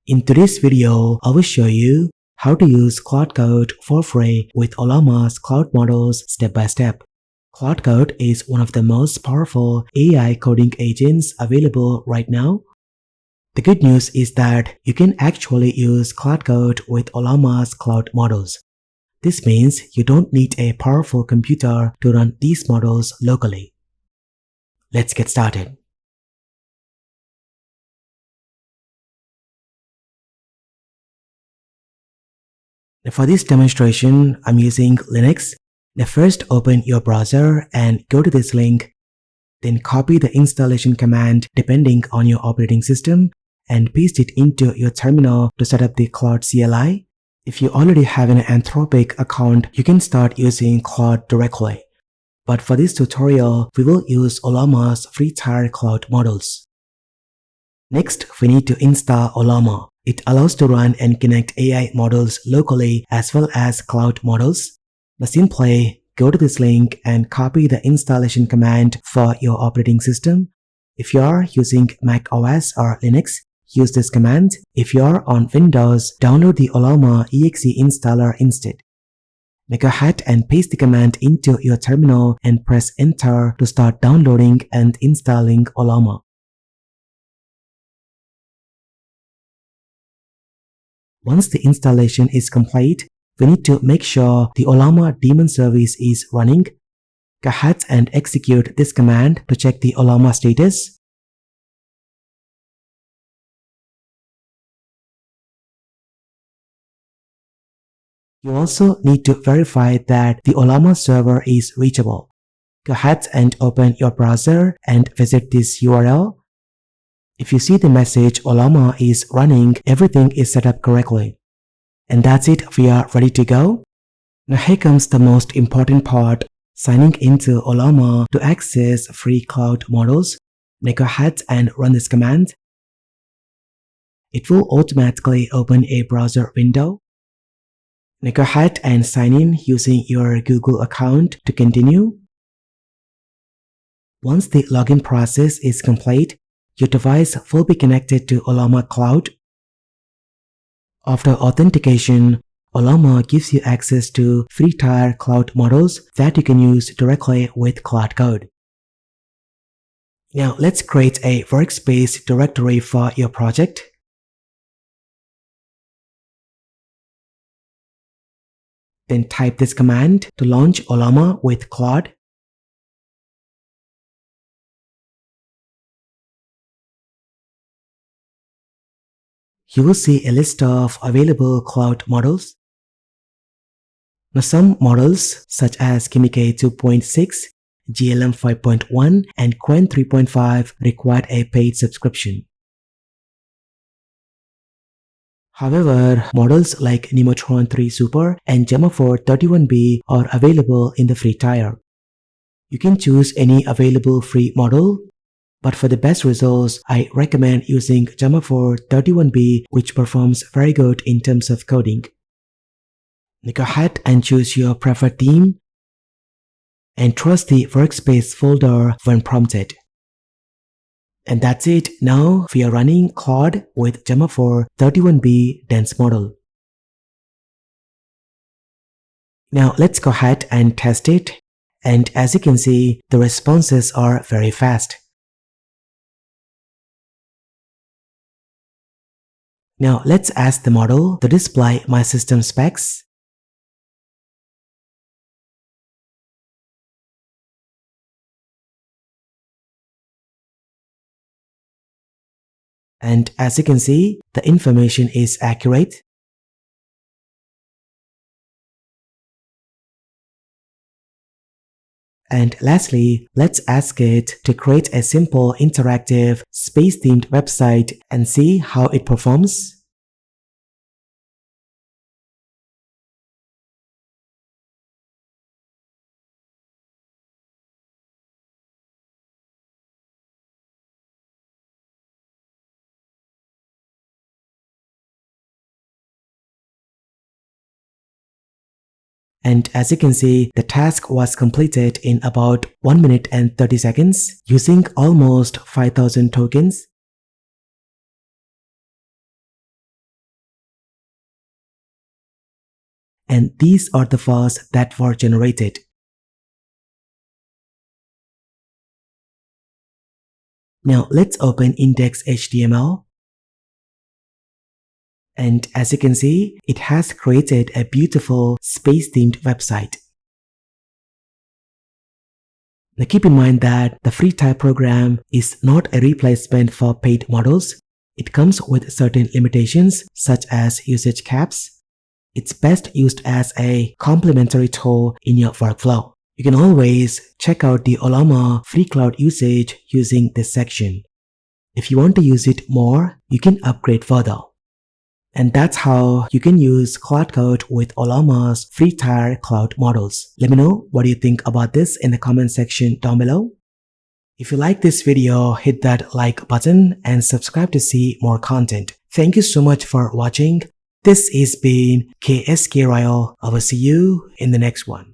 In today's video, I will show you how to use Claude Code for free with Ollama's cloud models step by step. Claude Code is one of the most powerful AI coding agents available right now. The good news is that you can actually use Claude Code with Ollama's cloud models. This means you don't need a powerful computer to run these models locally. Let's get started. Now for this demonstration, I'm using Linux. Now first open your browser and go to this link. Then copy the installation command depending on your operating system and paste it into your terminal to set up the Claude CLI. If you already have an Anthropic account, you can start using Claude directly. But for this tutorial, we will use Ollama's free-tier cloud models. Next, we need to install Ollama. It allows to run and connect AI models locally as well as cloud models. Now simply go to this link and copy the installation command for your operating system. If you are using Mac OS or Linux, use this command. If you are on Windows, download the Ollama exe installer instead. Now go ahead and paste the command into your terminal and press enter to start downloading and installing Ollama. Once the installation is complete, we need to make sure the Ollama daemon service is running. Go ahead and execute this command to check the Ollama status. You also need to verify that the Ollama server is reachable. Go ahead and open your browser and visit this URL. If you see the message Ollama is running, everything is set up correctly. And that's it, we are ready to go. Now here comes the most important part, signing into Ollama to access free cloud models. Now go ahead and run this command. It will automatically open a browser window. Now go ahead and sign in using your Google account to continue. Once the login process is complete, your device will be connected to Ollama Cloud. After authentication, Ollama gives you access to free-tier cloud models that you can use directly with Claude Code. Now let's create a workspace directory for your project. Then type this command to launch Ollama with Claude. You will see a list of available cloud models. Now some models such as Gemma 2.6, GLM 5.1 and Quen 3.5 require a paid subscription. However, models like Nemotron 3 Super and Gemma 4 31B are available in the free tier. You can choose any available free model, but for the best results, I recommend using Gemma 4 31B, which performs very good in terms of coding. Now go ahead and choose your preferred theme and trust the workspace folder when prompted. And that's it. Now we are running Claude with Gemma 4 31B dense model. Now let's go ahead and test it. And as you can see, the responses are very fast. Now let's ask the model to display my system specs. And as you can see, the information is accurate. And lastly, let's ask it to create a simple interactive space-themed website and see how it performs. And as you can see, the task was completed in about 1 minute and 30 seconds using almost 5,000 tokens. and these are the files that were generated. Now let's open index.html. And as you can see, it has created a beautiful space-themed website. Now keep in mind that the free trial program is not a replacement for paid models. It comes with certain limitations such as usage caps. It's best used as a complementary tool in your workflow. You can always check out the Ollama free cloud usage using this section. If you want to use it more, you can upgrade further. And that's how you can use Claude Code with Ollama's free tier cloud models. Let me know what you think about this in the comment section down below. If you like this video, hit that like button and subscribe to see more content. Thank you so much for watching. This has been KSK Royal. I will see you in the next one.